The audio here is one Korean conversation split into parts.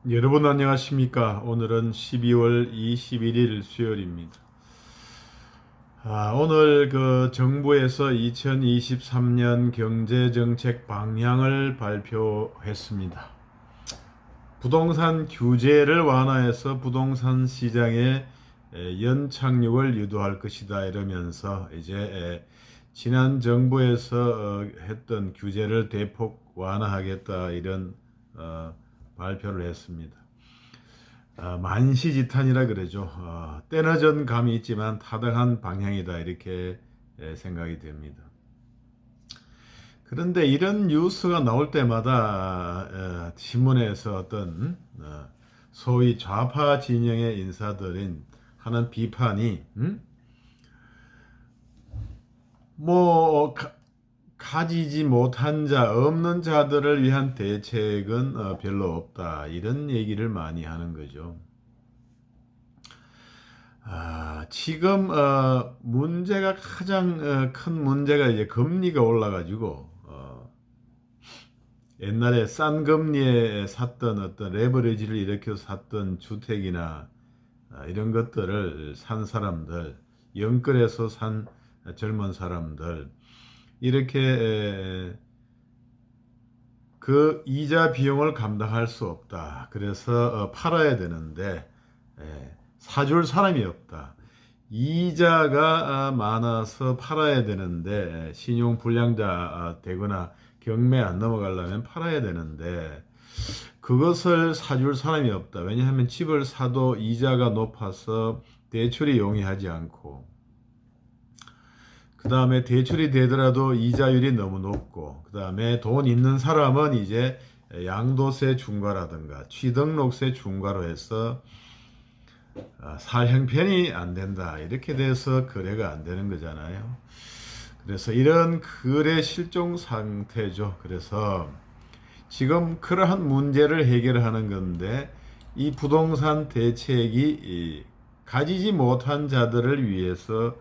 여러분 안녕하십니까? 오늘은 12월 21일 수요일입니다. 오늘 정부에서 2023년 경제정책 방향을 발표했습니다. 부동산 규제를 완화해서 부동산 시장의 연착륙을 유도할 것이다 이러면서 이제 지난 정부에서 했던 규제를 대폭 완화하겠다 이런 발표를 했습니다. 만시지탄이라 그러죠. 때늦은 감이 있지만 타당한 방향이다 이렇게 생각이 됩니다. 그런데 이런 뉴스가 나올 때마다 신문에서 어떤 소위 좌파 진영의 인사들인 하는 비판이 뭐 가지지 못한 자, 없는 자들을 위한 대책은 별로 없다 이런 얘기를 많이 하는 거죠. 지금 문제가 가장 큰 문제가 이제 금리가 올라가지고 옛날에 싼 금리에 샀던 어떤 레버리지를 일으켜 샀던 주택이나 이런 것들을 산 사람들, 영끌에서 산 젊은 사람들 이렇게 그 이자 비용을 감당할 수 없다. 그래서 팔아야 되는데 사줄 사람이 없다. 이자가 많아서 팔아야 되는데 신용 불량자 되거나 경매 안 넘어가려면 팔아야 되는데 그것을 사줄 사람이 없다. 왜냐하면 집을 사도 이자가 높아서 대출이 용이하지 않고 그 다음에 대출이 되더라도 이자율이 너무 높고 그 다음에 돈 있는 사람은 이제 양도세 중과라든가 취등록세 중과로 해서 살 형편이 안 된다 이렇게 돼서 거래가 안 되는 거잖아요. 그래서 이런 거래 실종 상태죠. 그래서 지금 그러한 문제를 해결하는 건데 이 부동산 대책이 가지지 못한 자들을 위해서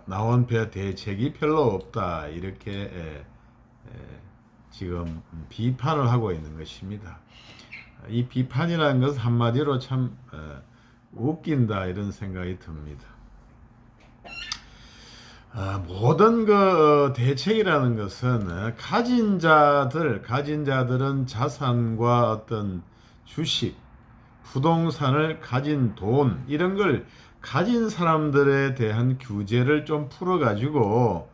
나온 대책이 별로 없다 이렇게 지금 비판을 하고 있는 것입니다. 이 비판이라는 것은 한마디로 참 웃긴다 이런 생각이 듭니다. 모든 대책이라는 것은 가진 자들은 자산과 어떤 주식, 부동산을 가진 돈 이런 걸 가진 사람들에 대한 규제를 좀 풀어가지고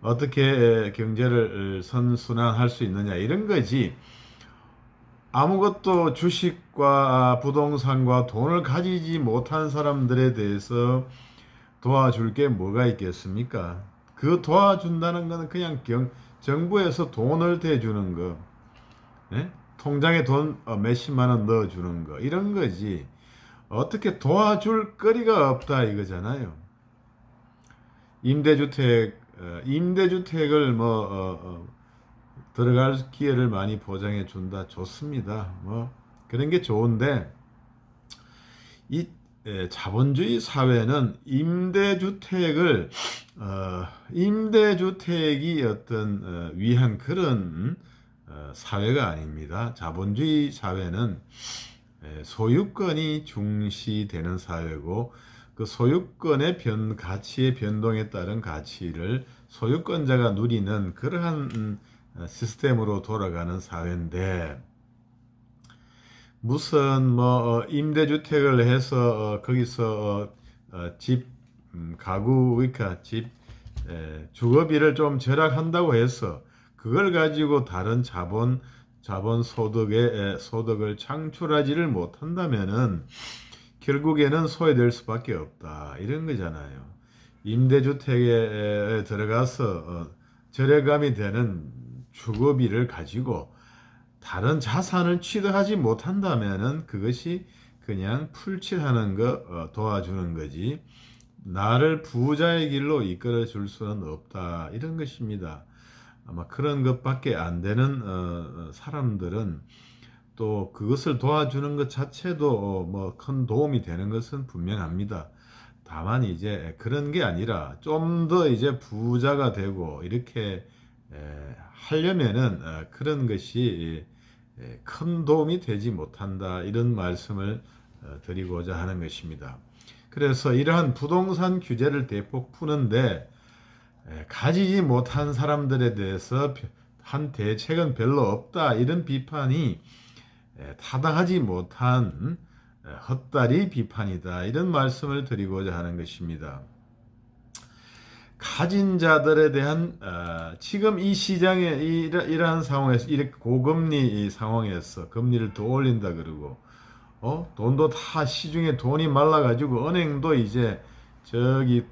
어떻게 경제를 선순환할 수 있느냐 이런 거지. 아무것도 주식과 부동산과 돈을 가지지 못한 사람들에 대해서 도와줄 게 뭐가 있겠습니까? 그 도와준다는 것은 그냥 정부에서 돈을 대주는 거, 예? 통장에 돈 몇십만 원 넣어주는 거 이런 거지. 어떻게 도와줄 거리가 없다 이거잖아요. 임대주택을 들어갈 기회를 많이 보장해 준다 좋습니다. 뭐 그런 게 좋은데 이 자본주의 사회는 임대주택이 어떤 위한 그런 사회가 아닙니다. 자본주의 사회는 소유권이 중시되는 사회고 그 소유권의 가치의 변동에 따른 가치를 소유권자가 누리는 그러한 시스템으로 돌아가는 사회인데 무슨 임대주택을 해서 거기서 집 가구 그러니까 집 주거비를 좀 절약한다고 해서 그걸 가지고 다른 자본 소득을 창출하지를 못한다면은 결국에는 소외될 수밖에 없다 이런 거잖아요. 임대주택에 들어가서 절약감이 되는 주거비를 가지고 다른 자산을 취득하지 못한다면은 그것이 그냥 풀칠하는 거 도와주는 거지 나를 부자의 길로 이끌어 줄 수는 없다 이런 것입니다. 아마 그런 것밖에 안 되는 사람들은 또 그것을 도와주는 것 자체도 뭐 큰 도움이 되는 것은 분명합니다. 다만 이제 그런 게 아니라 좀 더 이제 부자가 되고 이렇게 하려면은 그런 것이 큰 도움이 되지 못한다, 이런 말씀을 드리고자 하는 것입니다. 그래서 이러한 부동산 규제를 대폭 푸는데 가지지 못한 사람들에 대해서 한 대책은 별로 없다, 이런 비판이 타당하지 못한 헛다리 비판이다, 이런 말씀을 드리고자 하는 것입니다. 가진 자들에 대한 지금 이 시장에 이러한 상황에서, 이렇게 고금리 상황에서 금리를 더 올린다 그러고 돈도 다 시중에 돈이 말라가지고 은행도 이제 저기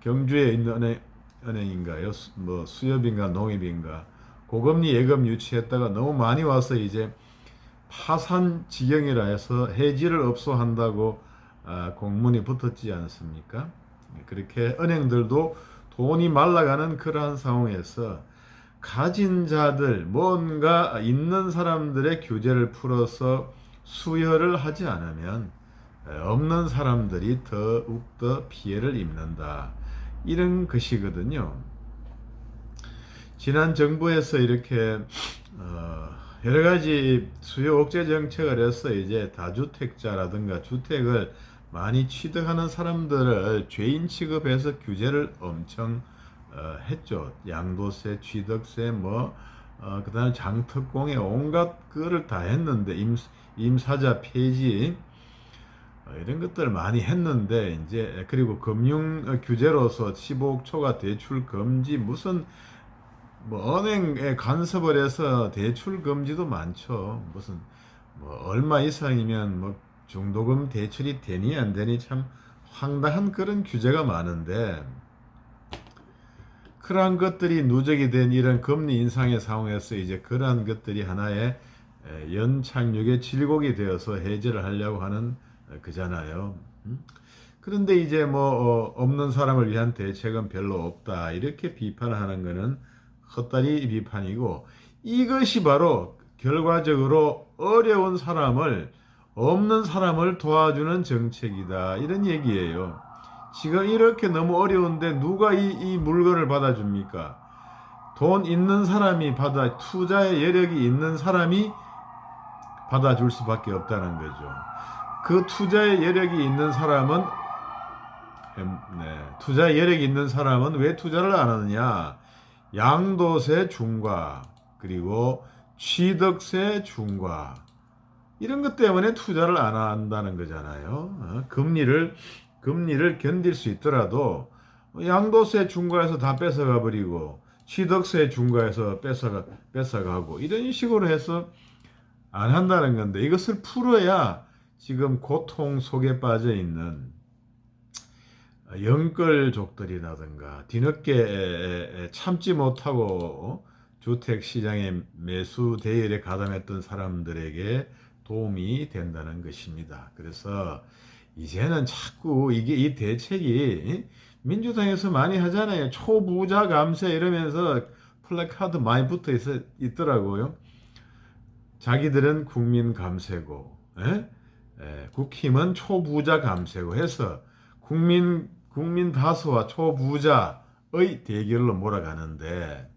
경주에 있는 은행인가요? 뭐 수협인가 농협인가 고금리 예금 유치했다가 너무 많이 와서 이제 파산 지경이라 해서 해지를 업소한다고 공문이 붙었지 않습니까? 그렇게 은행들도 돈이 말라가는 그러한 상황에서 가진 자들, 뭔가 있는 사람들의 규제를 풀어서 수혈을 하지 않으면 없는 사람들이 더욱더 피해를 입는다, 이런 것이거든요. 지난 정부에서 이렇게 여러 가지 수요 억제 정책을 해서 이제 다주택자라든가 주택을 많이 취득하는 사람들을 죄인 취급해서 규제를 엄청 했죠. 양도세, 취득세, 그다음에 장특공에 온갖 거를 다 했는데 임사자 폐지 이런 것들을 많이 했는데 이제 그리고 금융 규제로서 15억 초과 대출 금지, 무슨 은행에 간섭을 해서 대출 금지도 많죠. 무슨 얼마 이상이면 중도금 대출이 되니 안 되니 참 황당한 그런 규제가 많은데, 그러한 것들이 누적이 된 이런 금리 인상의 상황에서 이제 그러한 것들이 하나의 연착륙의 질곡이 되어서 해제를 하려고 하는 그잖아요. 그런데 이제 없는 사람을 위한 대책은 별로 없다, 이렇게 비판하는 것은 헛다리 비판이고, 이것이 바로 결과적으로 어려운 사람을, 없는 사람을 도와주는 정책이다, 이런 얘기예요. 지금 이렇게 너무 어려운데 누가 이 물건을 받아줍니까? 돈 있는 사람이 투자의 여력이 있는 사람이 받아줄 수밖에 없다는 거죠. 그 투자의 여력이 있는 사람은 투자의 여력이 있는 사람은 왜 투자를 안 하느냐? 양도세 중과 그리고 취득세 중과 이런 것 때문에 투자를 안 한다는 거잖아요. 금리를 견딜 수 있더라도 양도세 중과해서 다 뺏어가 버리고 취득세 중과해서 뺏어가고 이런 식으로 해서 안 한다는 건데, 이것을 풀어야 지금 고통 속에 빠져 있는 영끌족들이라든가 뒤늦게 참지 못하고 주택시장의 매수 대열에 가담했던 사람들에게 도움이 된다는 것입니다. 그래서 이제는 자꾸 이 대책이 민주당에서 많이 하잖아요. 초부자 감세 이러면서 플래카드 많이 붙어 있더라고요. 자기들은 국민 감세고, 국힘은 초부자 감세고 해서 국민 다수와 초부자의 대결로 몰아가는데,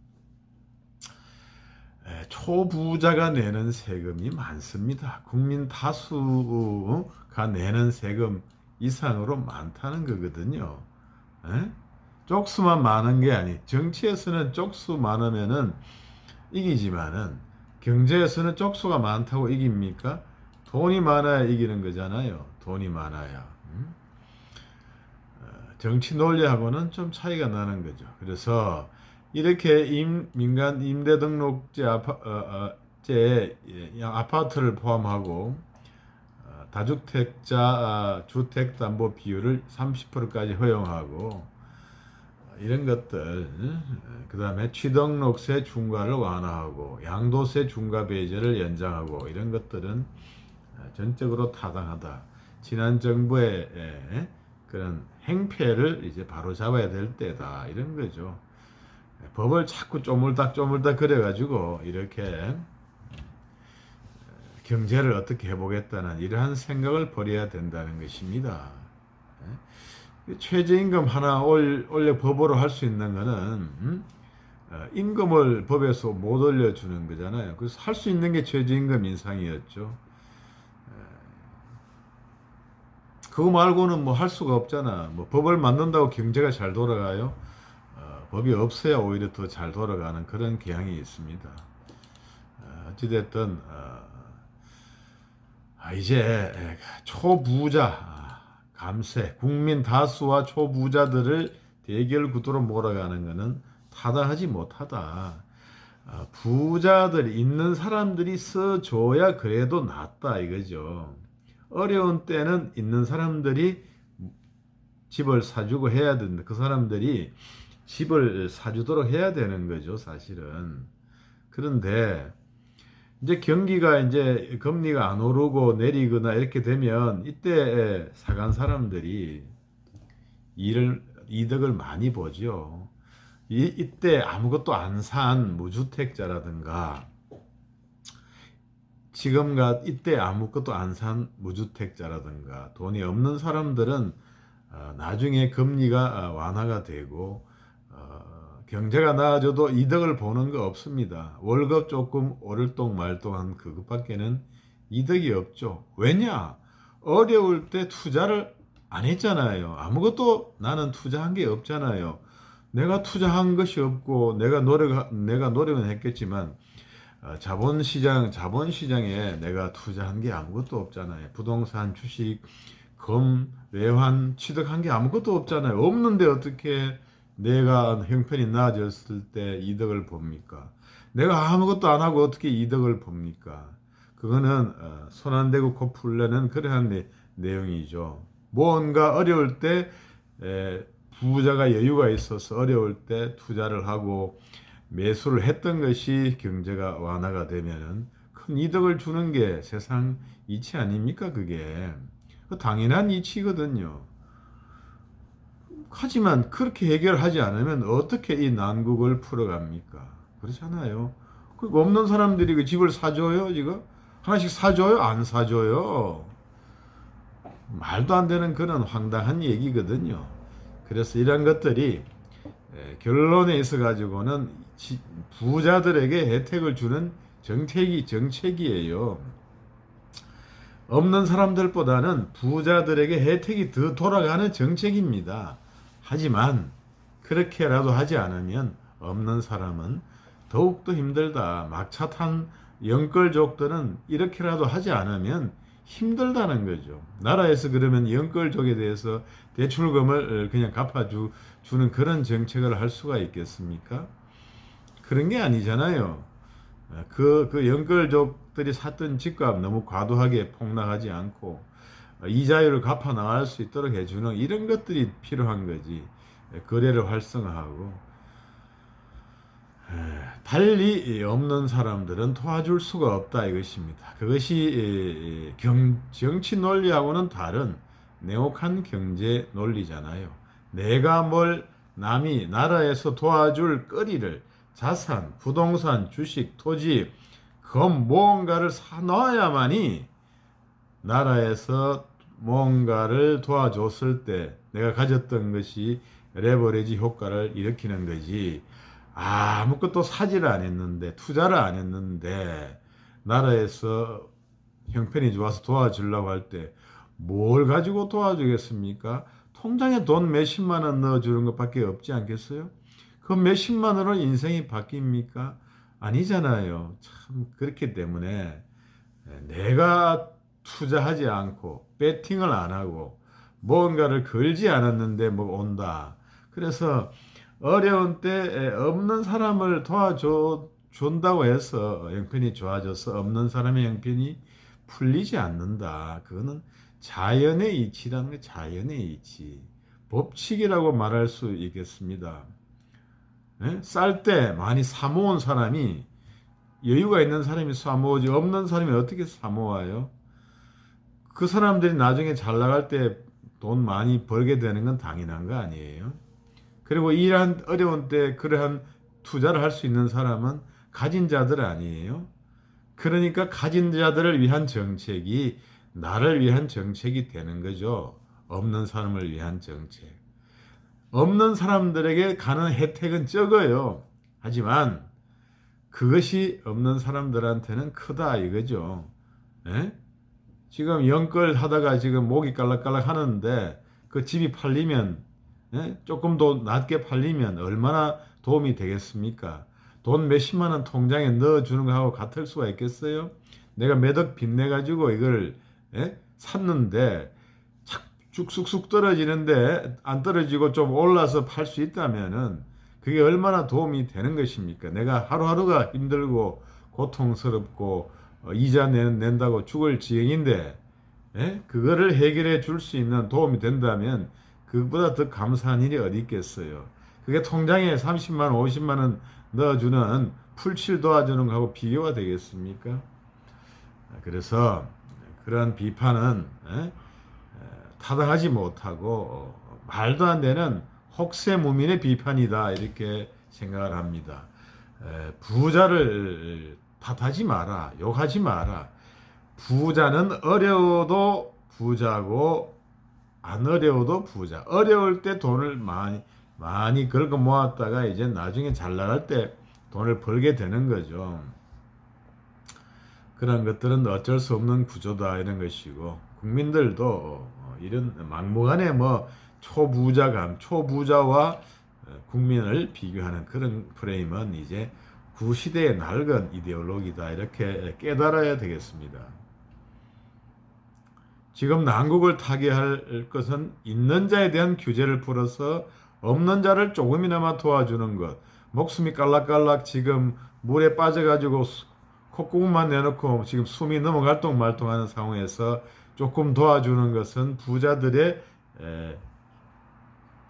초부자가 내는 세금이 많습니다. 국민 다수가 내는 세금 이상으로 많다는 거거든요. 쪽수만 많은 게 아니, 정치에서는 쪽수 많으면은 이기지만은 경제에서는 쪽수가 많다고 이깁니까? 돈이 많아야 이기는 거잖아요. 돈이 많아야. 정치 논리하고는 좀 차이가 나는 거죠. 그래서 이렇게 민간 임대등록제 아파트를 포함하고 다주택자 주택담보 비율을 30%까지 허용하고 이런 것들, 그 다음에 취등록세 중과를 완화하고 양도세 중과 배제를 연장하고 이런 것들은 전적으로 타당하다. 지난 정부의 그런 행패를 이제 바로 잡아야 될 때다, 이런 거죠. 법을 자꾸 쪼물딱 그래가지고 이렇게 경제를 어떻게 해보겠다는 이러한 생각을 버려야 된다는 것입니다. 최저임금 하나 올려 법으로 할 수 있는 거는 임금을 법에서 못 올려주는 거잖아요. 그래서 할 수 있는 게 최저임금 인상이었죠. 그거 말고는 뭐 할 수가 없잖아. 뭐 법을 만든다고 경제가 잘 돌아가요? 법이 없어야 오히려 더 잘 돌아가는 그런 경향이 있습니다. 어찌됐든 이제 초부자 감세 국민 다수와 초부자들을 대결 구도로 몰아가는 것은 타당하지 못하다. 부자들 있는 사람들이 써줘야 그래도 낫다 이거죠. 어려운 때는 있는 사람들이 집을 사주고 해야 된다. 그 사람들이 집을 사주도록 해야 되는 거죠, 사실은. 그런데 이제 경기가 이제 금리가 안 오르고 내리거나 이렇게 되면 이때 사간 사람들이 이득을 많이 보죠. 이때 아무것도 안 산 무주택자라든가 이때 아무것도 안 산 무주택자라든가 돈이 없는 사람들은 나중에 금리가 완화가 되고 경제가 나아져도 이득을 보는 거 없습니다. 월급 조금 오를동 말동한 그것밖에는 이득이 없죠. 왜냐? 어려울 때 투자를 안 했잖아요. 아무것도 나는 투자한 게 없잖아요. 내가 투자한 것이 없고 내가 노력은 했겠지만 자본시장에 내가 투자한 게 아무것도 없잖아요. 부동산, 주식, 금, 외환 취득한 게 아무것도 없잖아요. 없는데 어떻게 내가 형편이 나아졌을 때 이득을 봅니까? 내가 아무것도 안 하고 어떻게 이득을 봅니까? 그거는 손 안 대고 코 풀려는 그러한 내용이죠. 뭔가 어려울 때 부자가 여유가 있어서 어려울 때 투자를 하고 매수를 했던 것이 경제가 완화가 되면은 큰 이득을 주는 게 세상 이치 아닙니까? 그게 당연한 이치거든요. 하지만 그렇게 해결하지 않으면 어떻게 이 난국을 풀어갑니까? 그렇잖아요. 그 없는 사람들이 그 집을 사줘요, 지금? 하나씩 사줘요? 안 사줘요? 말도 안 되는 그런 황당한 얘기거든요. 그래서 이런 것들이 결론에 있어 가지고는 부자들에게 혜택을 주는 정책이에요. 없는 사람들보다는 부자들에게 혜택이 더 돌아가는 정책입니다. 하지만 그렇게라도 하지 않으면 없는 사람은 더욱더 힘들다. 막차 탄 영끌족들은 이렇게라도 하지 않으면 힘들다는 거죠. 나라에서 그러면 영끌족에 대해서 대출금을 그냥 갚아주는 그런 정책을 할 수가 있겠습니까? 그런 게 아니잖아요. 그 영끌족들이 샀던 집값 너무 과도하게 폭락하지 않고 이자율을 갚아 나갈 수 있도록 해주는 이런 것들이 필요한 거지. 거래를 활성화하고 달리 없는 사람들은 도와줄 수가 없다 이것입니다. 그것이 정치 논리하고는 다른 냉혹한 경제 논리잖아요. 내가 뭘 남이 나라에서 도와줄 거리를 자산, 부동산, 주식, 토지, 금 무언가를 사놔야만이 나라에서 뭔가를 도와줬을 때 내가 가졌던 것이 레버리지 효과를 일으키는 거지. 아무것도 사지를 안 했는데 투자를 안 했는데 나라에서 형편이 좋아서 도와주려고 할 때 뭘 가지고 도와주겠습니까? 통장에 돈 몇십만 원 넣어주는 것밖에 없지 않겠어요? 그 몇십만 원으로 인생이 바뀝니까? 아니잖아요. 참 그렇기 때문에 내가 투자하지 않고 배팅을 안 하고 뭔가를 걸지 않았는데 뭐 온다. 그래서 어려운 때 없는 사람을 도와준다고 해서 형편이 좋아져서 없는 사람의 형편이 풀리지 않는다. 그거는 자연의 이치라는 게 자연의 이치. 법칙이라고 말할 수 있겠습니다. 쌀 때 많이 사모은 사람이 여유가 있는 사람이 사모으지 없는 사람이 어떻게 사모아요? 그 사람들이 나중에 잘 나갈 때 돈 많이 벌게 되는 건 당연한 거 아니에요? 그리고 이러한 어려운 때 그러한 투자를 할 수 있는 사람은 가진 자들 아니에요? 그러니까 가진 자들을 위한 정책이 나를 위한 정책이 되는 거죠. 없는 사람을 위한 정책. 없는 사람들에게 가는 혜택은 적어요. 하지만 그것이 없는 사람들한테는 크다 이거죠. 예? 지금 영끌 하다가 지금 목이 깔락깔락 하는데 그 집이 팔리면, 예? 조금 더 낮게 팔리면 얼마나 도움이 되겠습니까? 돈 몇십만 원 통장에 넣어주는 거하고 같을 수가 있겠어요? 내가 몇 억 빚내 가지고 이걸, 예? 샀는데 착 쑥쑥 떨어지는데 안 떨어지고 좀 올라서 팔 수 있다면은 그게 얼마나 도움이 되는 것입니까? 내가 하루하루가 힘들고 고통스럽고 이자 낸다고 죽을 지경인데, 예? 그거를 해결해 줄 수 있는 도움이 된다면 그것보다 더 감사한 일이 어디 있겠어요. 그게 통장에 30만 원, 50만 원 넣어주는 풀칠 도와주는 거하고 비교가 되겠습니까? 그래서 그런 비판은, 예? 타당하지 못하고 말도 안 되는 혹세무민의 비판이다 이렇게 생각을 합니다. 부자를 탓하지 마라, 욕하지 마라. 부자는 어려워도 부자고 안 어려워도 부자. 어려울 때 돈을 많이 긁어 모았다가 이제 나중에 잘 나갈 때 돈을 벌게 되는 거죠. 그런 것들은 어쩔 수 없는 구조다 이런 것이고, 국민들도 이런 막무가내 뭐 초부자와 국민을 비교하는 그런 프레임은 이제 구시대의 낡은 이데올로기다 이렇게 깨달아야 되겠습니다. 지금 난국을 타개할 것은 있는 자에 대한 규제를 풀어서 없는 자를 조금이나마 도와주는 것. 목숨이 깔락깔락 지금 물에 빠져가지고 콧구멍만 내놓고 지금 숨이 넘어갈동 말동하는 상황에서 조금 도와주는 것은 부자들의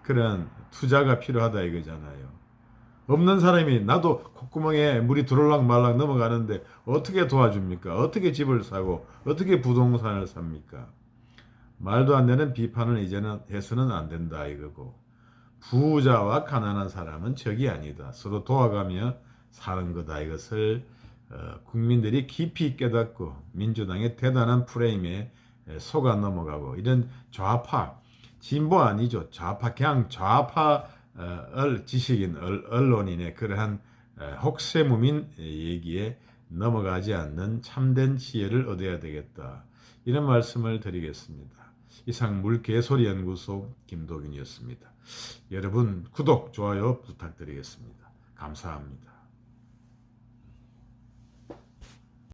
그런 투자가 필요하다 이거잖아요. 없는 사람이 나도 콧구멍에 물이 들어올락 말락 넘어가는데 어떻게 도와줍니까? 어떻게 집을 사고 어떻게 부동산을 삽니까? 말도 안 되는 비판을 이제는 해서는 안 된다 이거고, 부자와 가난한 사람은 적이 아니다. 서로 도와가며 사는 거다. 이것을 국민들이 깊이 깨닫고 민주당의 대단한 프레임에 속아 넘어가고, 이런 좌파, 진보 아니죠. 좌파, 그냥 좌파 지식인 언론인의 그러한 혹세무민 얘기에 넘어가지 않는 참된 지혜를 얻어야 되겠다. 이런 말씀을 드리겠습니다. 이상 물개소리연구소 김도균이었습니다. 여러분 구독, 좋아요 부탁드리겠습니다. 감사합니다.